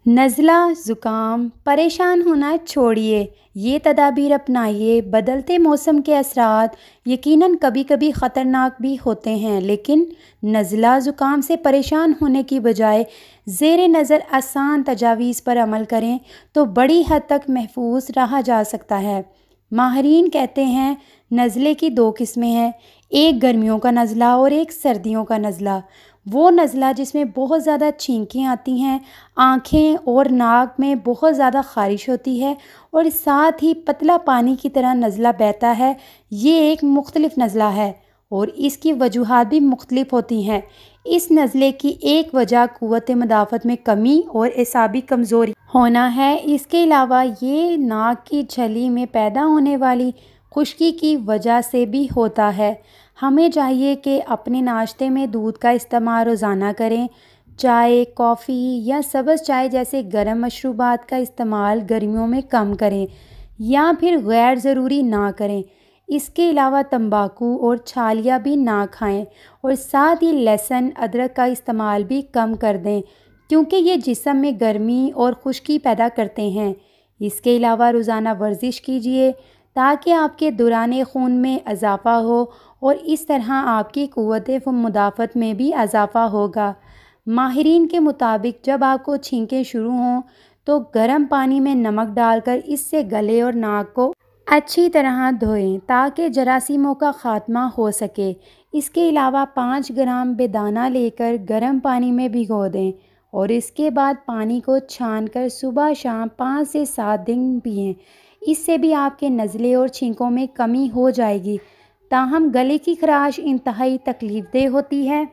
नज़ला ज़ुकाम परेशान होना छोड़िए, ये तदाबीर अपनाइए। बदलते मौसम के असरात यकीनन कभी कभी ख़तरनाक भी होते हैं, लेकिन नज़ला ज़ुकाम से परेशान होने की बजाय ज़ेर नज़र आसान तजावीज़ पर अमल करें तो बड़ी हद तक महफूज रहा जा सकता है। माहरीन कहते हैं नज़ले की दो किस्में हैं, एक गर्मियों का नज़ला और एक सर्दियों का नज़ला। वो नज़ला जिसमें बहुत ज़्यादा छींकें आती हैं, आँखें और नाक में बहुत ज़्यादा ख़ारिश होती है और साथ ही पतला पानी की तरह नज़ला बहता है, ये एक मुख्तलिफ नज़ला है और इसकी वजूहात भी मुख्तलिफ होती हैं। इस नज़ले की एक वजह क़ुव्वत मदाफ़त में कमी और एसाबी कमज़ोरी होना है। इसके अलावा ये नाक की झली में पैदा होने वाली खुश्की की वजह से भी होता है। हमें चाहिए कि अपने नाश्ते में दूध का इस्तेमाल रोज़ाना करें। चाय, कॉफ़ी या सब्ज़ चाय जैसे गर्म मशरूबात का इस्तेमाल गर्मियों में कम करें या फिर गैर ज़रूरी ना करें। इसके अलावा तंबाकू और छालिया भी ना खाएं और साथ ही लहसुन, अदरक का इस्तेमाल भी कम कर दें, क्योंकि ये जिस्म में गर्मी और खुश्की पैदा करते हैं। इसके अलावा रोज़ाना वर्जिश कीजिए ताकि आपके दौरान खून में इजाफ़ा हो और इस तरह आपकी क़ुव्वत मुदाफ़त में भी इजाफ़ा होगा। माहिरीन के मुताबिक जब आपको छींकें शुरू हों तो गर्म पानी में नमक डालकर इससे गले और नाक को अच्छी तरह धोएं ताकि जरासीमों का ख़ात्मा हो सके। इसके अलावा 5 ग्राम बेदाना लेकर गर्म पानी में भिगो दें और इसके बाद पानी को छानकर सुबह शाम 5 से 7 दिन पिएं। इससे भी आपके नज़ले और छींकों में कमी हो जाएगी। ताहम गले की खराश इंतहाई तकलीफ़देह होती है।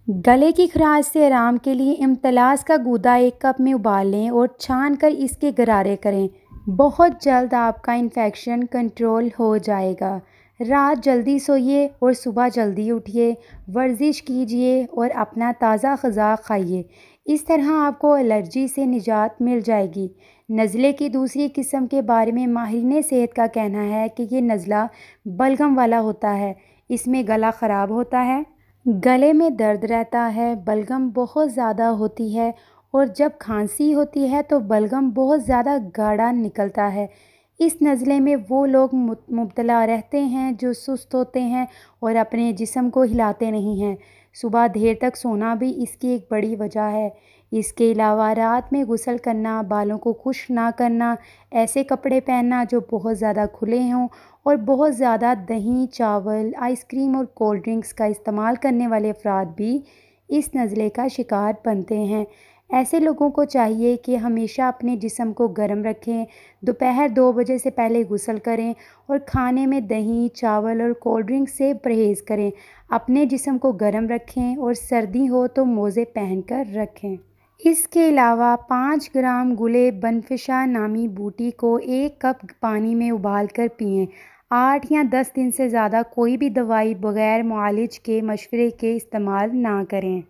गले की खराश से आराम के लिए इम्तिलास का गूदा 1 कप में उबाल लें और छान कर इसके गरारे करें। बहुत जल्द आपका इन्फेक्शन कंट्रोल हो जाएगा। रात जल्दी सोइए और सुबह जल्दी उठिए, वर्जिश कीजिए और अपना ताज़ा ग़िज़ा खाइए। इस तरह आपको एलर्जी से निजात मिल जाएगी। नज़ले की दूसरी किस्म के बारे में माहिरीन सेहत का कहना है कि ये नज़ला बलगम वाला होता है। इसमें गला ख़राब होता है, गले में दर्द रहता है, बलगम बहुत ज़्यादा होती है और जब खांसी होती है तो बलगम बहुत ज़्यादा गाढ़ा निकलता है। इस नज़ले में वो लोग मुब्तला रहते हैं जो सुस्त होते हैं और अपने जिस्म को हिलाते नहीं हैं। सुबह देर तक सोना भी इसकी एक बड़ी वजह है। इसके अलावा रात में गुस्ल करना, बालों को खुश्क ना करना, ऐसे कपड़े पहनना जो बहुत ज़्यादा खुले हों और बहुत ज़्यादा दही, चावल, आइसक्रीम और कोल्ड ड्रिंक्स का इस्तेमाल करने वाले अफराद भी इस नज़ले का शिकार बनते हैं। ऐसे लोगों को चाहिए कि हमेशा अपने जिस्म को गर्म रखें, दोपहर 2 बजे से पहले गुस्ल करें और खाने में दही, चावल और कोल्ड ड्रिंक से परहेज़ करें। अपने जिस्म को गर्म रखें और सर्दी हो तो मोज़े पहनकर रखें। इसके अलावा 5 ग्राम गुले बनफिशा नामी बूटी को 1 कप पानी में उबाल कर पिएँ। 8 या 10 दिन से ज़्यादा कोई भी दवाई बग़ैर मुआलिज के मशवरे के इस्तेमाल ना करें।